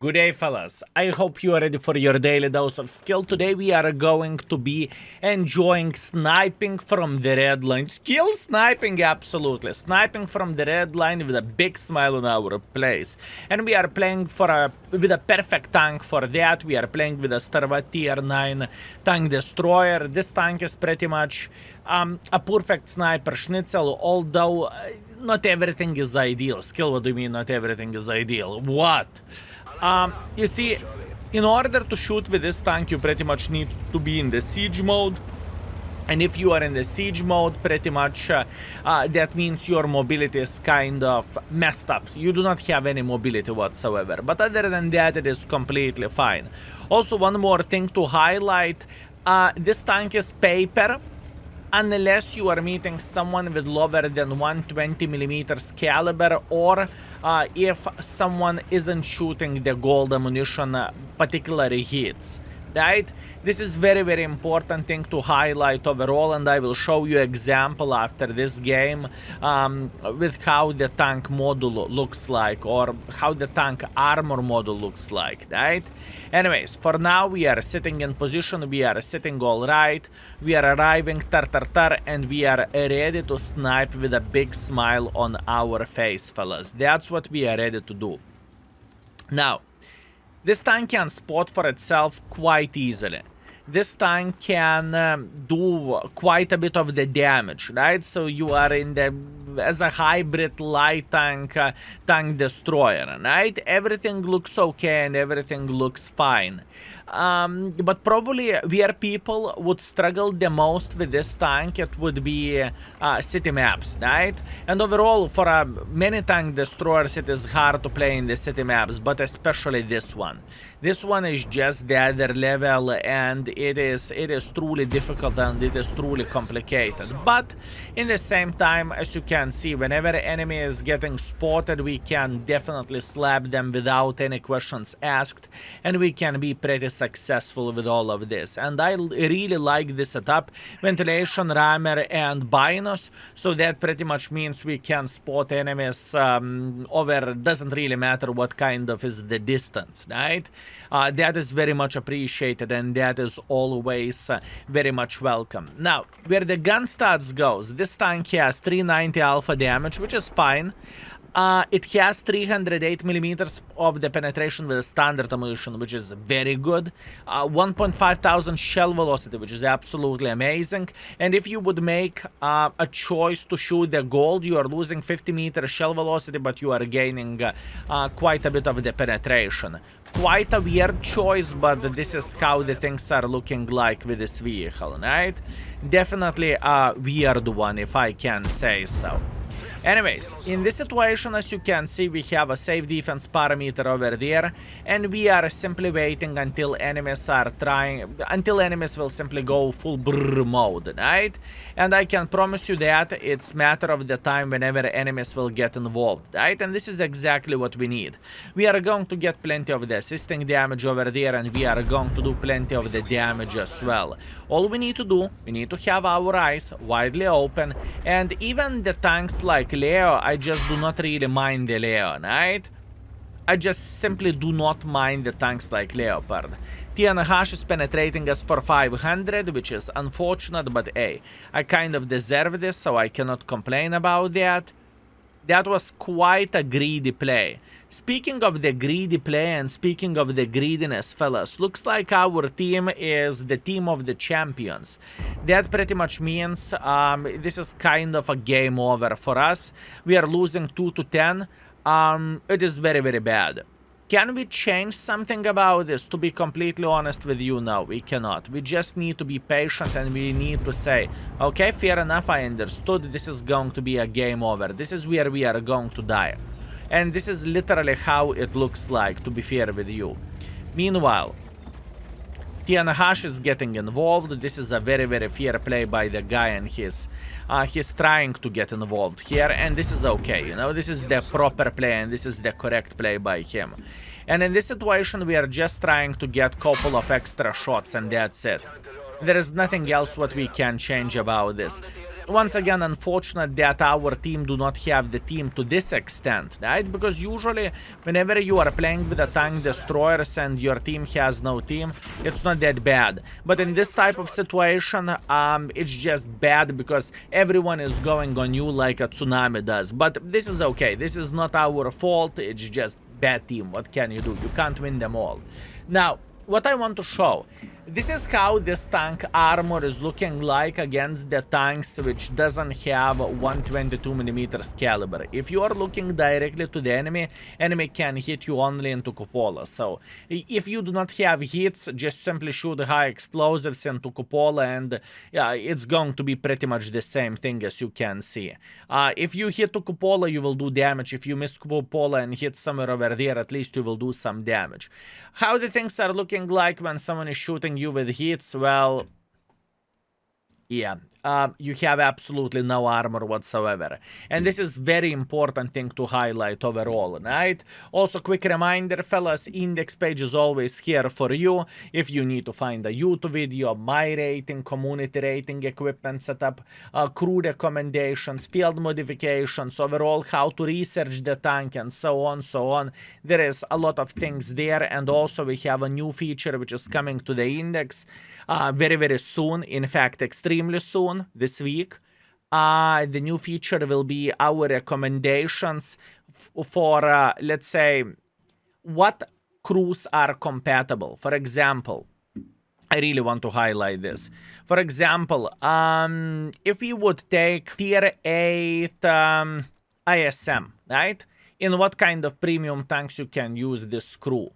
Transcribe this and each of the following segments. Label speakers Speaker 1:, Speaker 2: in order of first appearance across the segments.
Speaker 1: Good day, fellas. I hope you are ready for your daily dose of skill. Today we are going to be enjoying sniping from the red line. Skill sniping, absolutely. Sniping from the red line with a big smile on our face. And we are playing with a perfect tank for that. We are playing with a Strv tier 9 tank destroyer. This tank is pretty much a perfect sniper schnitzel, although not everything is ideal. Skill, what do you mean not everything is ideal? What? You see, in order to shoot with this tank, you pretty much need to be in the siege mode. And if you are in the siege mode, pretty much that means your mobility is kind of messed up. You do not have any mobility whatsoever. But other than that, it is completely fine. Also, one more thing to highlight. This tank is paper. Unless you are meeting someone with lower than 120mm caliber, or if someone isn't shooting the gold ammunition particularly hits, right? This is very important thing to highlight overall, and I will show you example after this game with how the tank module looks like, or how the tank armor module looks like, right? Anyways, for now we are sitting in position, we are sitting all right, we are arriving tar, and we are ready to snipe with a big smile on our face, fellas. That's what we are ready to do. Now, this tank can spot for itself quite easily. This tank can do quite a bit of the damage, right? So you are in the as a hybrid light tank tank destroyer, right? Everything looks okay and everything looks fine. But probably where people would struggle the most with this tank, it would be city maps, right? And overall, for many tank destroyers, it is hard to play in the city maps, but especially this one. This one is just the other level, and it is truly difficult and it is truly complicated. But in the same time, as you can see, whenever enemy is getting spotted, we can definitely slap them without any questions asked, and we can be pretty successful with all of this. And I really like this setup: ventilation, rammer, and binos. So that pretty much means we can spot enemies over, doesn't really matter what kind of is the distance, right? That is very much appreciated, and that is always very much welcome. Now, where the gun stats goes, this tank has 390 alpha damage, which is fine. It has 308mm of the penetration with a standard ammunition, which is very good. 1,500 shell velocity, which is absolutely amazing. And if you would make a choice to shoot the gold, you are losing 50m shell velocity, but you are gaining quite a bit of the penetration. Quite a weird choice, but this is how the things are looking like with this vehicle, right? Definitely a weird one, if I can say so. Anyways, in this situation, as you can see, we have a safe defense parameter over there, and we are simply waiting until enemies will simply go full brrr mode, right? And I can promise you that it's matter of the time whenever enemies will get involved, right? And this is exactly what we need. We are going to get plenty of the assisting damage over there, and we are going to do plenty of the damage as well. All we need to do, we need to have our eyes widely open, and even the tanks like Leo, I just do not really mind the Leo, right? I just simply do not mind the tanks like Leopard. TNH is penetrating us for 500, which is unfortunate, but hey, I kind of deserve this, so I cannot complain about that. That was quite a greedy play. Speaking of the greedy play and speaking of the greediness, fellas, looks like our team is the team of the champions. That pretty much means this is kind of a game over for us. We are losing 2-10. It is very bad. Can we change something about this? To be completely honest with you, no, we cannot. We just need to be patient, and we need to say, okay, fair enough, I understood. This is going to be a game over. This is where we are going to die. And this is literally how it looks like, to be fair with you. Meanwhile, TNH is getting involved. This is a very fair play by the guy, and he's trying to get involved here, and this is okay, you know, this is the proper play, and this is the correct play by him. And in this situation, we are just trying to get a couple of extra shots, and that's it. There is nothing else what we can change about this. once again, unfortunate that our team do not have the team to this extent, right? Because usually, whenever you are playing with a tank destroyers and your team has no team, it's not that bad. But in this type of situation, it's just bad because everyone is going on you like a tsunami does. But this is okay. This is not our fault. It's just bad team. What can you do? You can't win them all. Now, what I want to show, this is how this tank armor is looking like against the tanks which doesn't have 122mm caliber. If you are looking directly to the enemy can hit you only into cupola. So if you do not have hits, just simply shoot high explosives into cupola and yeah, it's going to be pretty much the same thing as you can see. If you hit to cupola, you will do damage. If you miss cupola and hit somewhere over there, at least you will do some damage. How the things are looking like when someone is shooting you with hits? Well, yeah, you have absolutely no armor whatsoever. And this is very important thing to highlight overall, right? Also, quick reminder, fellas, index page is always here for you. If you need to find a YouTube video, my rating, community rating, equipment setup, crew recommendations, field modifications, overall how to research the tank and so on. There is a lot of things there. And also we have a new feature which is coming to the index very, very soon. In fact, extremely soon, this week. The new feature will be our recommendations for, let's say, what crews are compatible. For example, I really want to highlight this. For example, if we would take tier 8 ISM, right? In what kind of premium tanks you can use this crew?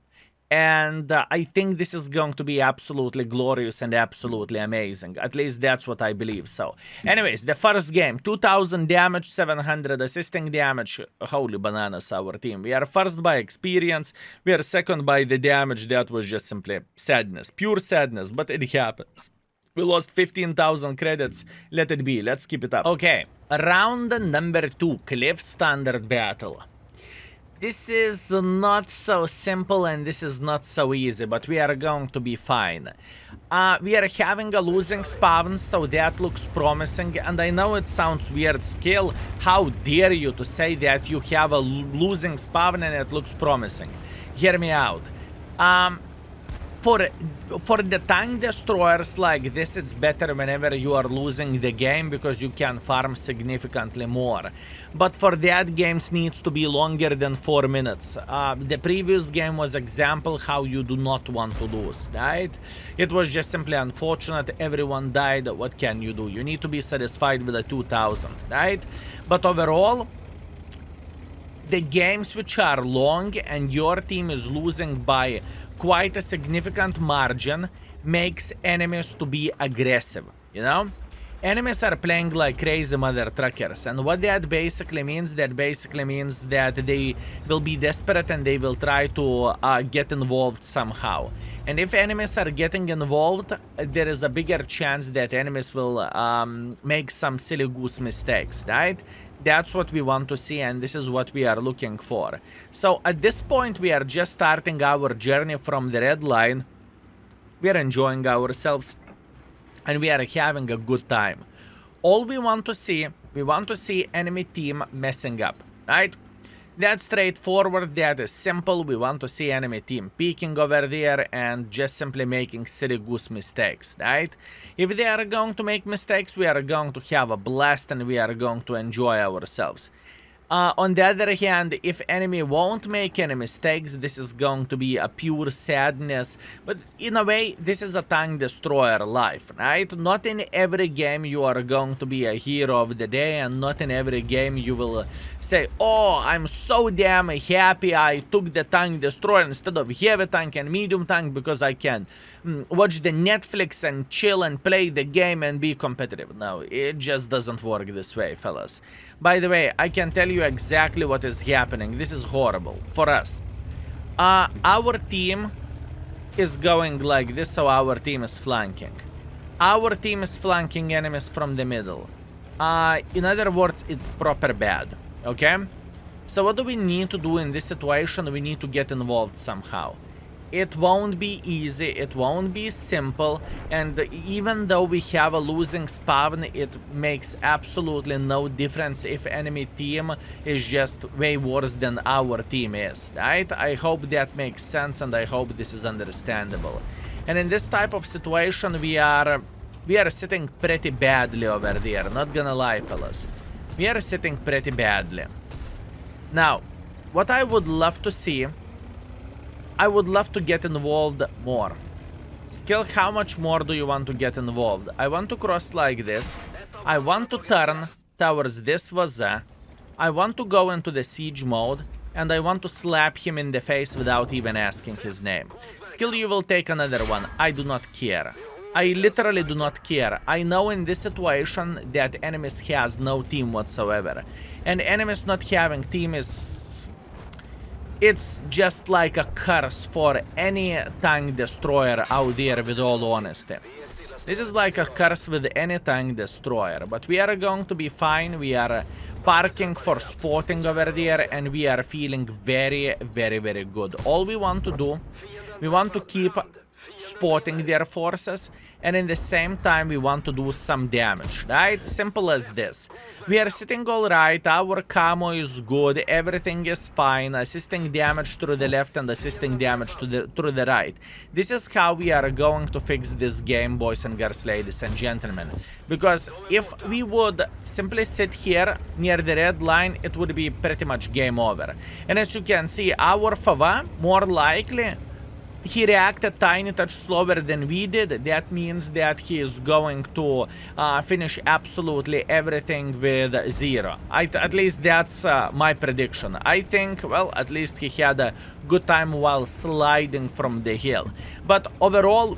Speaker 1: And I think this is going to be absolutely glorious and absolutely amazing. At least that's what I believe so. Anyways, the first game, 2000 damage, 700 assisting damage. Holy bananas, our team. We are first by experience. We are second by the damage. That was just simply sadness. Pure sadness, but it happens. We lost 15,000 credits. Let it be. Let's keep it up. Okay, round number 2, Cliff Standard Battle. This is not so simple and this is not so easy, but we are going to be fine. We are having a losing spawn, so that looks promising. And I know it sounds weird, Skill. How dare you to say that you have a losing spawn and it looks promising? Hear me out. For the tank destroyers like this, it's better whenever you are losing the game because you can farm significantly more. But for that, games needs to be longer than 4 minutes. The previous game was example how you do not want to lose, right? It was just simply unfortunate. Everyone died. What can you do? You need to be satisfied with a 2000, right? But overall, the games which are long and your team is losing by quite a significant margin makes enemies to be aggressive, you know? Enemies are playing like crazy mother truckers, and what that basically means, that they will be desperate and they will try to get involved somehow. And if enemies are getting involved, there is a bigger chance that enemies will make some silly goose mistakes, right? That's what we want to see, and this is what we are looking for. So at this point, we are just starting our journey from the red line. We are enjoying ourselves, and we are having a good time. All we want to see enemy team messing up, right? That's straightforward, that is simple. We want to see enemy team peeking over there and just simply making silly goose mistakes, right? If they are going to make mistakes, we are going to have a blast and we are going to enjoy ourselves. On the other hand, if enemy won't make any mistakes, this is going to be a pure sadness. But in a way, this is a tank destroyer life, right? Not in every game you are going to be a hero of the day, and not in every game you will say, oh, I'm so damn happy I took the tank destroyer instead of heavy tank and medium tank because I can watch the Netflix and chill and play the game and be competitive. No, it just doesn't work this way, fellas. By the way, I can tell you exactly what is happening. This is horrible for us. Our team is going like this, so our team is flanking. Our team is flanking enemies from the middle. In other words, it's proper bad, okay? So what do we need to do in this situation? We need to get involved somehow. it won't be easy, it won't be simple, and even though we have a losing spawn, it makes absolutely no difference if enemy team is just way worse than our team is, right? I hope that makes sense, and I hope this is understandable. And in this type of situation, we are sitting pretty badly over there, not gonna lie, fellas. We are sitting pretty badly. Now, what I would love to see, I would love to get involved more. Skill, how much more do you want to get involved? I want to cross like this. I want to turn towards this Vaza. I want to go into the siege mode. And I want to slap him in the face without even asking his name. Skill, you will take another one. I do not care. I literally do not care. I know in this situation that enemies has no team whatsoever. And enemies not having team is... It's just like a curse for any tank destroyer out there, with all honesty. This is like a curse with any tank destroyer. But we are going to be fine. We are parking for spotting over there, and we are feeling very, very, very good. All we want to do, we want to keep spotting their forces, and in the same time we want to do some damage, right? Simple as this. We are sitting all right, our camo is good, everything is fine, assisting damage through the left and assisting damage through the right. This is how we are going to fix this game, boys and girls, ladies and gentlemen. Because if we would simply sit here near the red line, it would be pretty much game over. And as you can see, our Fava, more likely, he reacted tiny touch slower than we did. That means that he is going to finish absolutely everything with 0. At least that's my prediction. I think, well, at least he had a good time while sliding from the hill. But overall,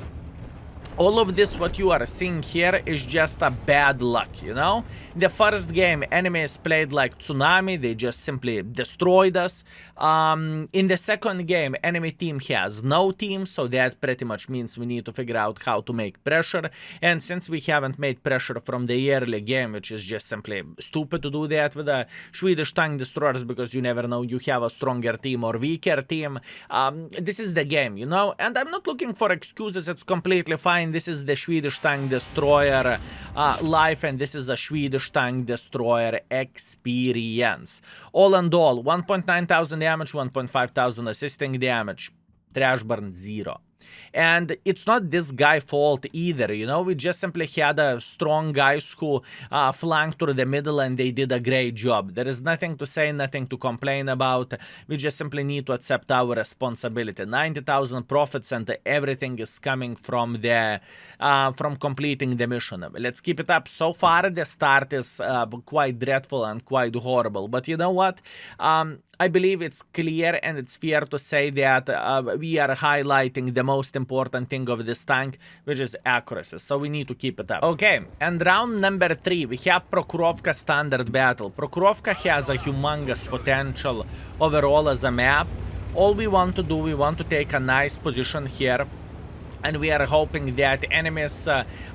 Speaker 1: all of this, what you are seeing here, is just a bad luck, you know? The first game, enemies played like tsunami, they just simply destroyed us. In the second game, enemy team has no team, so that pretty much means we need to figure out how to make pressure. And since we haven't made pressure from the early game, which is just simply stupid to do that with the Swedish tank destroyers, because you never know, you have a stronger team or weaker team. This is the game, you know? And I'm not looking for excuses, it's completely fine. This is the Swedish tank destroyer life, and this is a Swedish tank destroyer experience. All in all, 1.9 thousand damage, 1.5 thousand assisting damage, trash burn 0. And it's not this guy's fault either, you know, we just simply had strong guys who flanked through the middle, and they did a great job. There is nothing to say, nothing to complain about. We just simply need to accept our responsibility. 90,000 profits, and everything is coming from the from completing the mission. Let's keep it up. So far, the start is quite dreadful and quite horrible. But you know what? I believe it's clear and it's fair to say that we are highlighting the most important thing of this tank, which is accuracy. So we need to keep it up. Okay, and round number 3, we have Prokhorovka standard battle. Prokhorovka has a humongous potential overall as a map. All we want to do, we want to take a nice position here. And we are hoping that enemies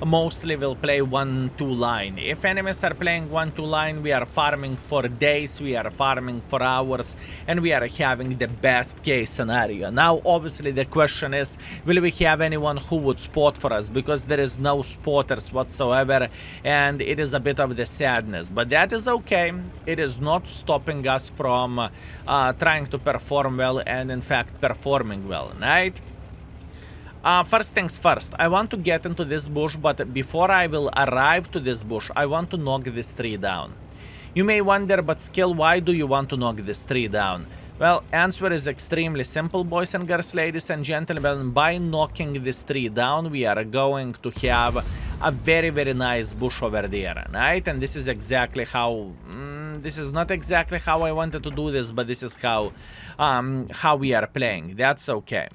Speaker 1: mostly will play 1-2 line. If enemies are playing 1-2 line, we are farming for days, we are farming for hours, and we are having the best case scenario. Now, obviously, the question is, will we have anyone who would spot for us? Because there is no spotters whatsoever, and it is a bit of the sadness. But that is okay. It is not stopping us from trying to perform well, and in fact, performing well, right? First things first, I want to get into this bush, but before I will arrive to this bush, I want to knock this tree down. You may wonder, but Skill, why do you want to knock this tree down? Well, answer is extremely simple, boys and girls, ladies and gentlemen. By knocking this tree down, we are going to have a very, very nice bush over there, right? And this is exactly how... this is not exactly how I wanted to do this, but this is how we are playing. That's okay.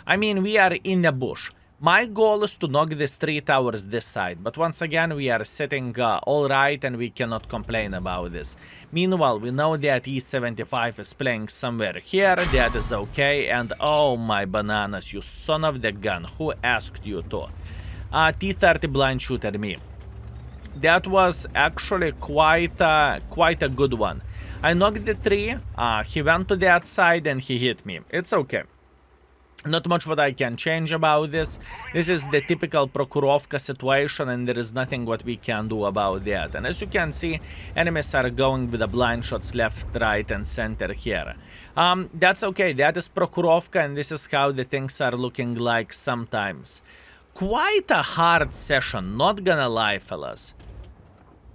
Speaker 1: I mean, we are in the bush. My goal is to knock this 3 towers this side, but once again, we are sitting all right, and we cannot complain about this. Meanwhile, we know that E75 is playing somewhere here. That is okay. And oh my bananas, you son of the gun, who asked you to? T30 blind shooted me. That was actually quite a good one. I knocked the tree, he went to that side, and he hit me. It's okay. Not much what I can change about this. This is the typical Prokhorovka situation, and there is nothing what we can do about that. And as you can see, enemies are going with the blind shots left, right, and center here. That's okay. That is Prokhorovka, and this is how the things are looking like sometimes. Quite a hard session, not gonna lie, fellas.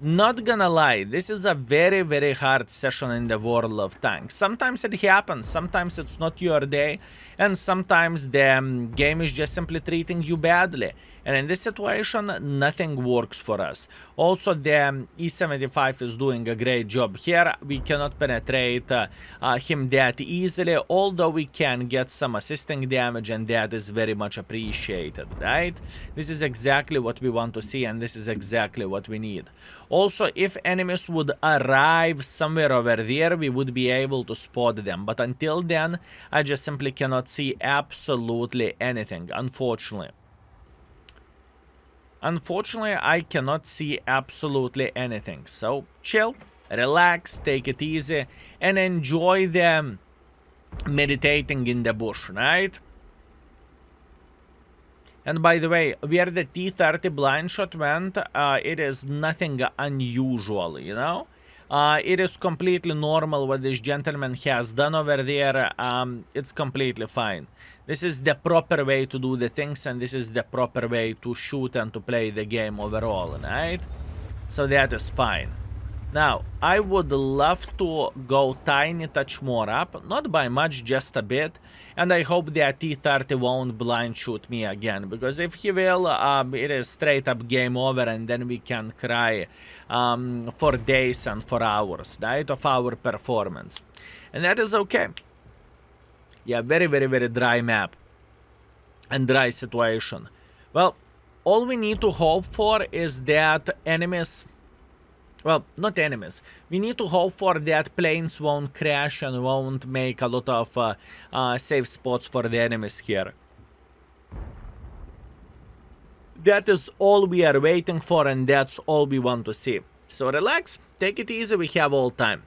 Speaker 1: Not gonna lie, this is a very, very hard session in the world of tanks. Sometimes it happens, sometimes it's not your day, and sometimes the game is just simply treating you badly. And in this situation, nothing works for us. Also, the E75 is doing a great job here. We cannot penetrate him that easily, although we can get some assisting damage, and that is very much appreciated, right? This is exactly what we want to see, and this is exactly what we need. Also, if enemies would arrive somewhere over there, we would be able to spot them. But until then, I just simply cannot see absolutely anything, unfortunately. Unfortunately, I cannot see absolutely anything. So, chill, relax, take it easy, and enjoy the meditating in the bush, right? And by the way, where the T-30 blind shot went, it is nothing unusual, you know? It is completely normal what this gentleman has done over there. It's completely fine. This is the proper way to do the things, and this is the proper way to shoot and to play the game overall, right? So that is fine. Now, I would love to go tiny touch more up, not by much, just a bit, and I hope that T-30 won't blind shoot me again, because if he will, it is straight up game over, and then we can cry for days and for hours, right, of our performance. And that is okay. Yeah, very, very, very dry map and dry situation. Well, all we need to hope for is that enemies... Well, not enemies. We need to hope for that planes won't crash and won't make a lot of safe spots for the enemies here. That is all we are waiting for, and that's all we want to see. So relax, take it easy, we have all time.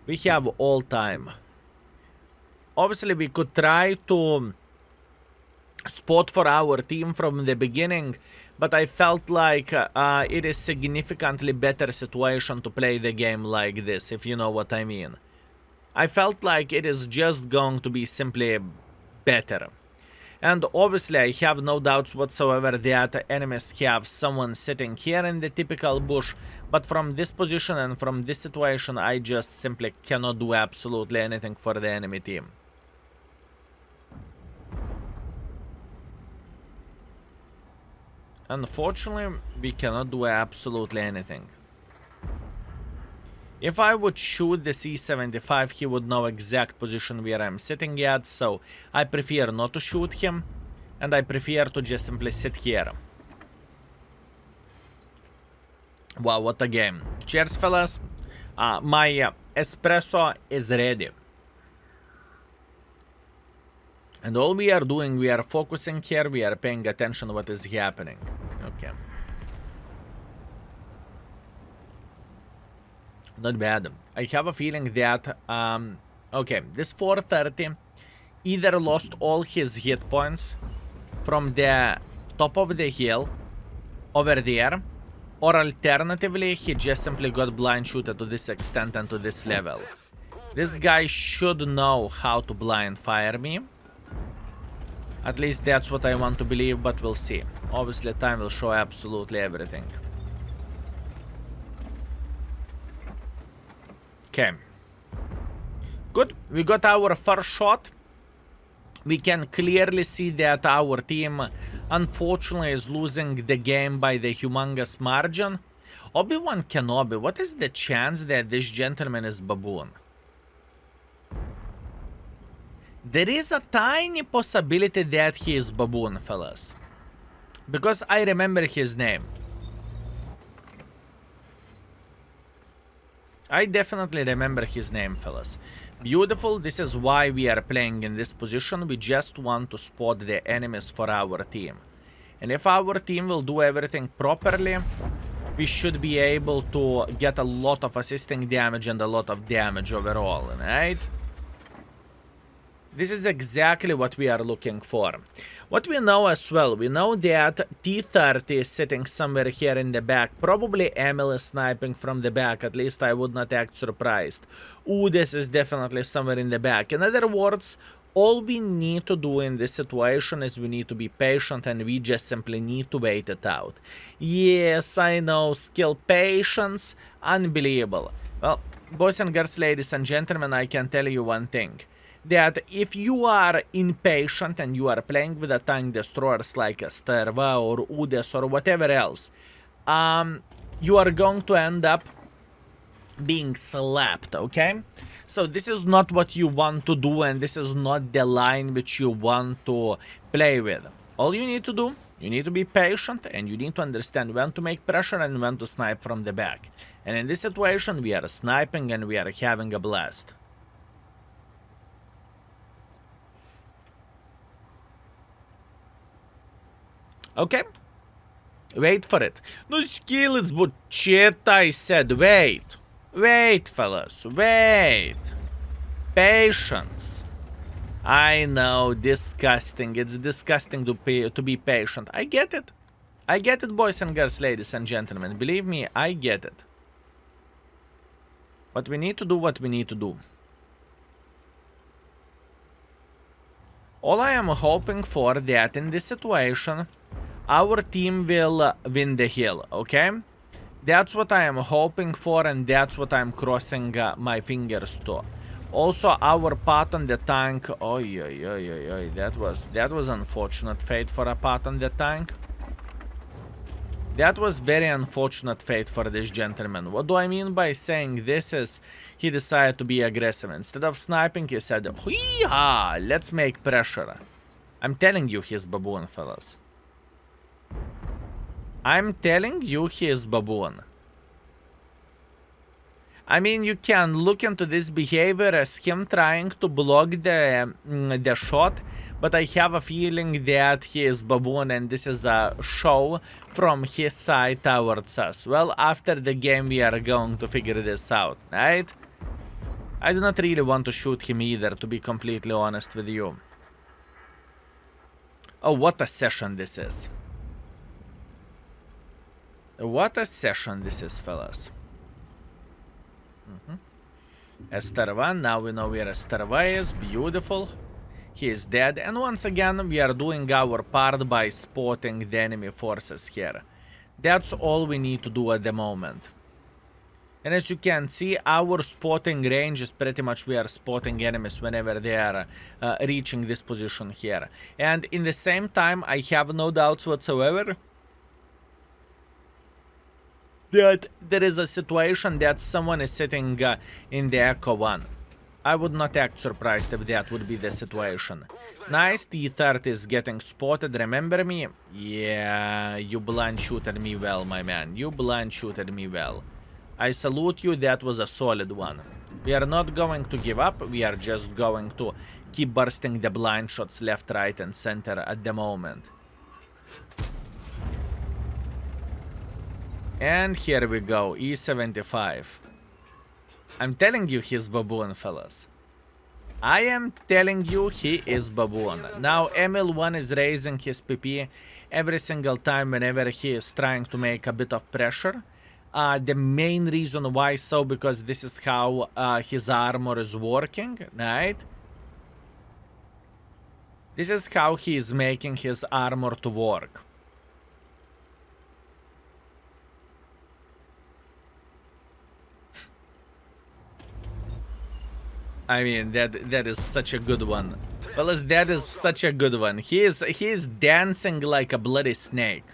Speaker 1: We have all time. Obviously, we could try to spot for our team from the beginning, but I felt like it is significantly better situation to play the game like this, if you know what I mean. I felt like it is just going to be simply better. And obviously I have no doubts whatsoever that enemies have someone sitting here in the typical bush, but from this position and from this situation I just simply cannot do absolutely anything for the enemy team. Unfortunately, we cannot do absolutely anything. If I would shoot the C-75, he would know exact position where I'm sitting at, so I prefer not to shoot him, and I prefer to just simply sit here. Wow, what a game. Cheers, fellas. My espresso is ready. And all we are doing, we are focusing here, we are paying attention to what is happening. Okay. Not bad. I have a feeling that, okay, this 430 either lost all his hit points from the top of the hill over there, or alternatively, he just simply got blind shooted to this extent and to this level. This guy should know how to blind fire me. At least that's what I want to believe, but we'll see. Obviously, time will show absolutely everything. Okay. Good. We got our first shot. We can clearly see that our team, unfortunately, is losing the game by the humongous margin. Obi-Wan Kenobi, what is the chance that this gentleman is baboon? There is a tiny possibility that he is baboon, fellas. Because I remember his name. I definitely remember his name, fellas. Beautiful, this is why we are playing in this position. We just want to spot the enemies for our team. And if our team will do everything properly, we should be able to get a lot of assisting damage and a lot of damage overall, right? This is exactly what we are looking for. What we know as well, we know that T-30 is sitting somewhere here in the back. Probably Emil is sniping from the back, at least I would not act surprised. This is definitely somewhere in the back. In other words, all we need to do in this situation is we need to be patient and we just simply need to wait it out. Yes, I know, skill, patience, unbelievable. Well, boys and girls, ladies and gentlemen, I can tell you one thing. That if you are impatient and you are playing with a tank destroyers like a Strv or Udes or whatever else, you are going to end up being slapped, okay? So this is not what you want to do and this is not the line which you want to play with. All you need to do, you need to be patient and you need to understand when to make pressure and when to snipe from the back. And in this situation, we are sniping and we are having a blast. Okay? Wait for it. No skill, it's bullshit, I said. Wait. Wait, fellas. Wait. Patience. I know, disgusting. It's disgusting to be patient. I get it. I get it, boys and girls, ladies and gentlemen. Believe me, I get it. But we need to do what we need to do. All I am hoping for that in this situation, our team will win the hill, okay? That's what I am hoping for and that's what I'm crossing my fingers to. Also, our pot on the tank, that was unfortunate fate for a pot on the tank. That was very unfortunate fate for this gentleman. What do I mean by saying this is, he decided to be aggressive. Instead of sniping, he said, "Hee-ha, let's make pressure." I'm telling you he's baboon, fellas. I'm telling you he is baboon. I mean, you can look into this behavior as him trying to block the shot, but I have a feeling that he is baboon and this is a show from his side towards us. Well, after the game we are going to figure this out, right? I do not really want to shoot him either, to be completely honest with you. Oh, what a session this is. What a session this is, fellas. Strv, now we know where Strv is, beautiful. He is dead, and once again we are doing our part by spotting the enemy forces here. That's all we need to do at the moment. And as you can see, our spotting range is pretty much we are spotting enemies whenever they are reaching this position here. And in the same time, I have no doubts whatsoever that there is a situation that someone is sitting in the Echo 1. I would not act surprised if that would be the situation. Nice, T-30 is getting spotted, remember me? Yeah, you blind shooted me well, my man. You blind shooted me well. I salute you, that was a solid one. We are not going to give up, we are just going to keep bursting the blind shots left, right and center at the moment. And here we go, E75. I'm telling you he's baboon, fellas. I am telling you he is baboon. Now Emil 1 is raising his PP every single time whenever he is trying to make a bit of pressure. The main reason why so, because this is how his armor is working, right? This is how he is making his armor to work. I mean, that is such a good one. Fellas, that is such a good one. He is dancing like a bloody snake.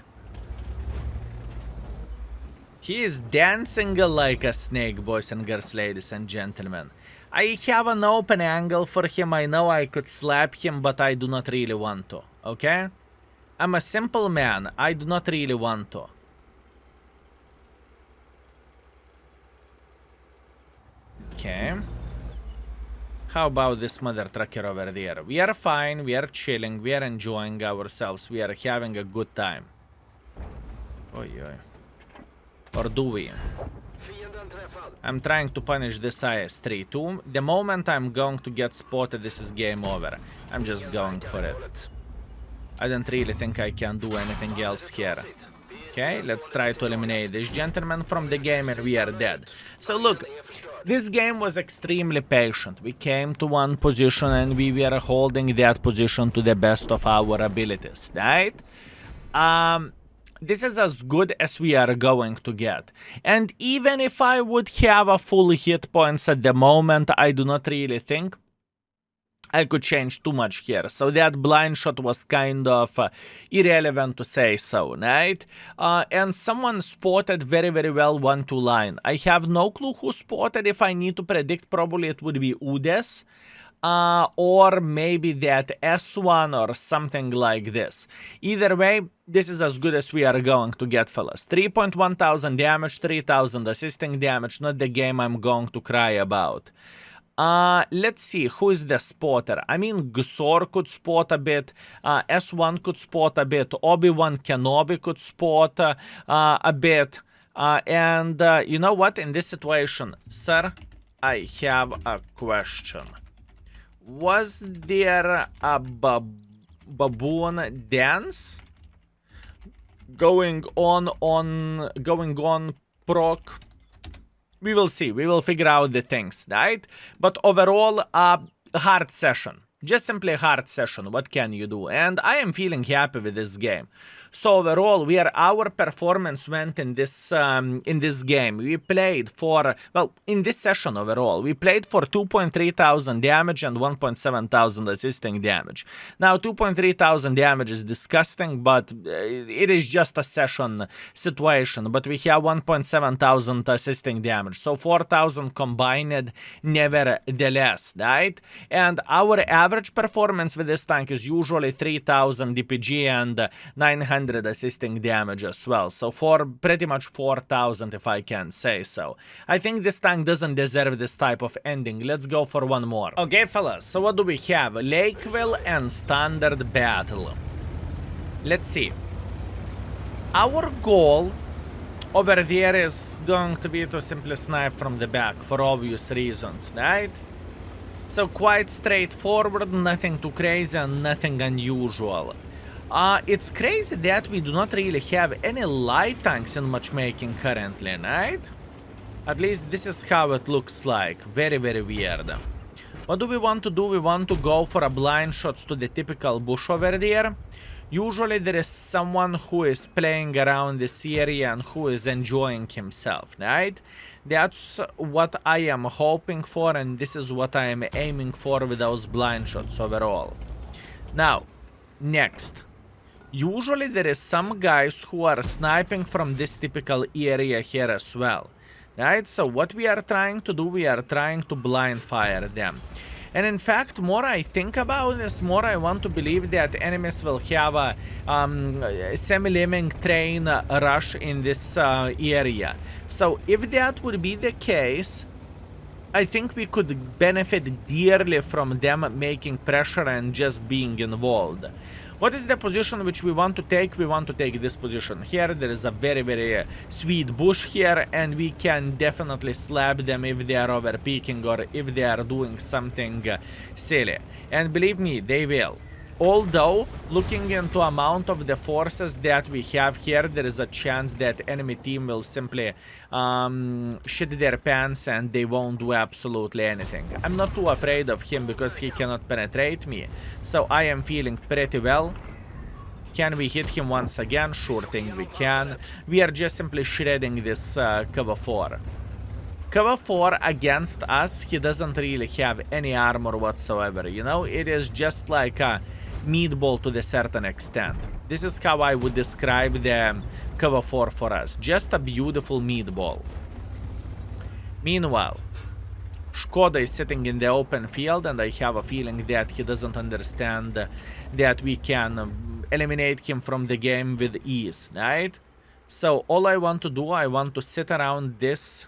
Speaker 1: He is dancing like a snake, boys and girls, ladies and gentlemen. I have an open angle for him. I know I could slap him, but I do not really want to, okay? I'm a simple man. I do not really want to. Okay. How about this mother trucker over there? We are fine, we are chilling, we are enjoying ourselves, we are having a good time. Oi, oi. Or do we? I'm trying to punish this IS-3 too. The moment I'm going to get spotted, this is game over. I'm just going for it. I don't really think I can do anything else here. Okay, let's try to eliminate this gentleman from the game and we are dead. So look, this game was extremely patient. We came to one position and we were holding that position to the best of our abilities, right? This is as good as we are going to get. And even if I would have a full hit points at the moment, I do not really think I could change too much here. So that blind shot was kind of irrelevant to say so, right? And someone spotted very, very well 1-2 line. I have no clue who spotted. If I need to predict, probably it would be Udes. Or maybe that S1 or something like this. Either way, this is as good as we are going to get, fellas. 3.1 thousand damage, 3,000 assisting damage, not the game I'm going to cry about. Let's see, who is the spotter? I mean, Gusor could spot a bit, S1 could spot a bit, Obi-Wan Kenobi could spot a bit, and you know what, in this situation, sir, I have a question. Was there a baboon dance going on Prok? We will see. We will figure out the things, right? But overall, a hard session. Just simply a hard session. What can you do? And I am feeling happy with this game. So overall, our performance went in this game. We played for, well, in this session overall, we played for 2.3 thousand damage and 1.7 thousand assisting damage. Now, 2.3 thousand damage is disgusting, but it is just a session situation. But we have 1.7 thousand assisting damage, so 4,000 combined nevertheless, right? And our average performance with this tank is usually 3,000 DPG and 900 assisting damage as well, so for pretty much 4,000 if I can say so. I think this tank doesn't deserve this type of ending. Let's go for one more. Okay, fellas, so what do we have? Lakeville and standard battle. Let's see. Our goal over there is going to be to simply snipe from the back for obvious reasons, right? So quite straightforward, nothing too crazy and nothing unusual. It's crazy that we do not really have any light tanks in matchmaking currently, right? At least this is how it looks like. Very, very weird. What do we want to do? We want to go for a blind shots to the typical bush over there. Usually there is someone who is playing around this area and who is enjoying himself, right? That's what I am hoping for, and this is what I am aiming for with those blind shots overall. Now, next. Usually there is some guys who are sniping from this typical area here as well, right? So what we are trying to do, we are trying to blind fire them. And in fact, more I think about this, more I want to believe that enemies will have a semi-lemming train rush in this area. So if that would be the case, I think we could benefit dearly from them making pressure and just being involved. What is the position which we want to take? We want to take this position here. There is a very, very sweet bush here, and we can definitely slap them if they are overpeaking or if they are doing something silly. And believe me, they will. Although, looking into amount of the forces that we have here, there is a chance that enemy team will simply shit their pants and they won't do absolutely anything. I'm not too afraid of him because he cannot penetrate me, so I am feeling pretty well. Can we hit him once again? Sure thing we can. We are just simply shredding this cover 4. Cover 4 against us, he doesn't really have any armor whatsoever, you know? It is just like a meatball to a certain extent. This is how I would describe the cover 4 for us. Just a beautiful meatball. Meanwhile, Škoda is sitting in the open field, and I have a feeling that he doesn't understand that we can eliminate him from the game with ease, right? So all I want to do, I want to sit around this.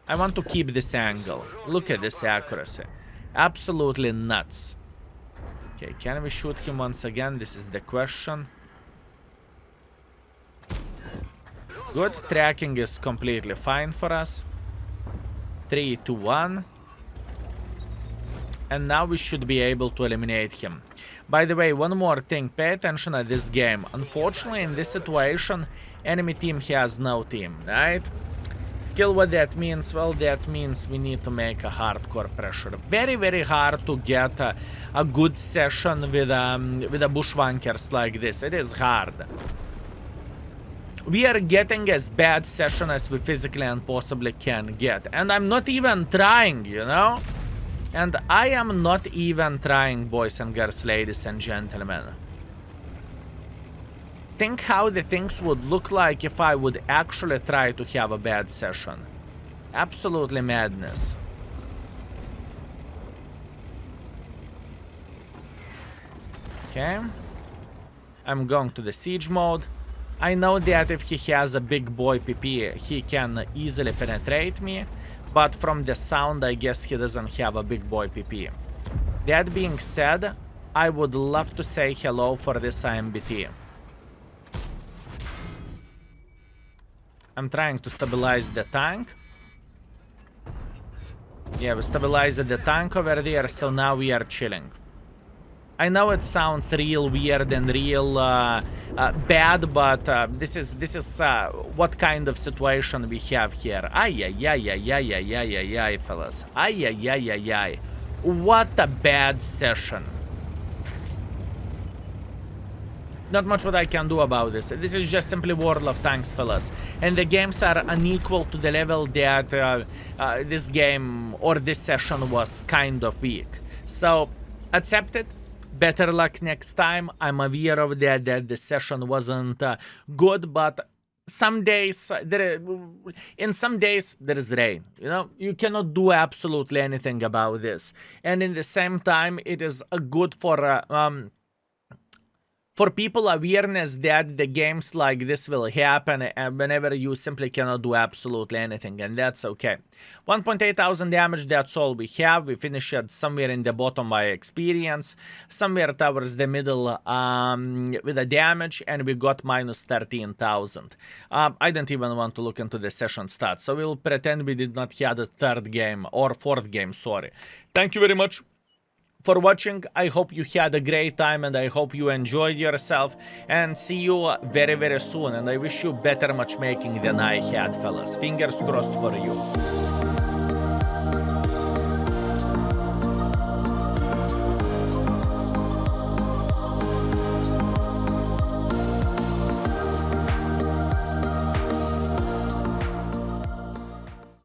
Speaker 1: I want to keep this angle. Look at this accuracy. Absolutely nuts. Okay, can we shoot him once again? This is the question. Good. Tracking is completely fine for us. 3, 2, 1. And now we should be able to eliminate him. By the way, one more thing. Pay attention at this game. Unfortunately, in this situation, enemy team has no team, right? Skill, what that means? Well, that means we need to make a hardcore pressure. Very, very hard to get a good session with a bushwankers like this. It is hard. We are getting as bad session as we physically and possibly can get. And I'm not even trying, you know? And I am not even trying, boys and girls, ladies and gentlemen. Think how the things would look like if I would actually try to have a bad session. Absolutely madness. Okay. I'm going to the siege mode. I know that if he has a big boy PP, he can easily penetrate me. But from the sound, I guess he doesn't have a big boy PP. That being said, I would love to say hello for this IMBT. I'm trying to stabilize the tank. Yeah, we stabilized the tank over there, so now we are chilling. I know it sounds real weird and real bad, but this is what kind of situation we have here. Ay, ay, ay, ay, ay, ay, ay, ay, ay, fellas. Ay, ay, ay, ay, ay. What a bad session. Not much what I can do about this. This is just simply World of Tanks, fellas. And the games are unequal to the level that this game or this session was kind of weak. So, accept it. Better luck next time. I'm aware of that the session wasn't good, but some days, in some days, there is rain. You know, you cannot do absolutely anything about this. And in the same time, it is good for people awareness that the games like this will happen and whenever you simply cannot do absolutely anything, and that's okay. 1.8 thousand damage, that's all we have. We finished it somewhere in the bottom by experience, somewhere towards the middle with the damage, and we got minus 13,000. I don't even want to look into the session stats, so we'll pretend we did not have the third game, or fourth game, sorry. Thank you very much for watching. I hope you had a great time and I hope you enjoyed yourself, and see you very, very soon, and I wish you better matchmaking than I had, fellas. Fingers crossed for you.